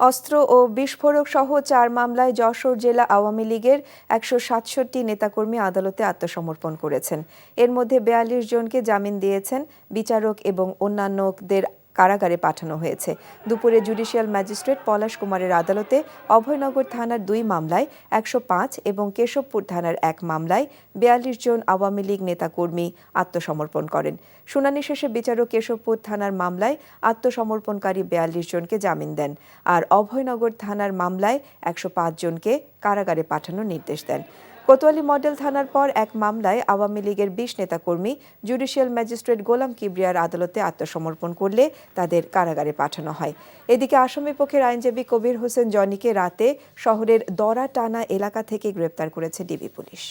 অস্ত্র ও বিস্ফোরক সহ ৪ মামলায় যশোর জেলা আওয়ামী লীগের ১৬৭ নেতাকর্মী আদালতে আত্মসমর্পণ করেছেন। এর মধ্যে ৪২ জনকে জামিন দিয়েছেন বিচারক এবং অন্যান্যদের কারাগারে পাঠানো হয়েছে। দুপুরে জুডিশিয়াল ম্যাজিস্ট্রেট পলাশ কুমারের আদালতে অভয়নগর থানার ২ মামলায় ১০৫ এবং কেশবপুর থানার ১ মামলায় ৪২ জন আওয়ামী লীগ নেতাকর্মী আত্মসমর্পণ করেন। শুনানি শেষে বিচারক কেশবপুর থানার মামলায় আত্মসমর্পণকারী ৪২ জনকে জামিন দেন, আর অভয়নগর থানার মামলায় ১০৫ জনকে কারাগারে পাঠানোর নির্দেশ দেন। কোতোয়ালি মডেল থানার পর এক মামলায় আওয়ামী লীগের ২০ নেতাকর্মী জুডিশিয়াল ম্যাজিস্ট্রেট গোলাম কিবরিয়ার আদালতে আত্মসমর্পণ করলে তাদের কারাগারে পাঠানো হয়। এদিকে আসামিপক্ষের আইনজীবী কবির হোসেন জনিকে রাতে শহরের দরাটানা এলাকা থেকে গ্রেপ্তার করেছে ডিবি পুলিশ।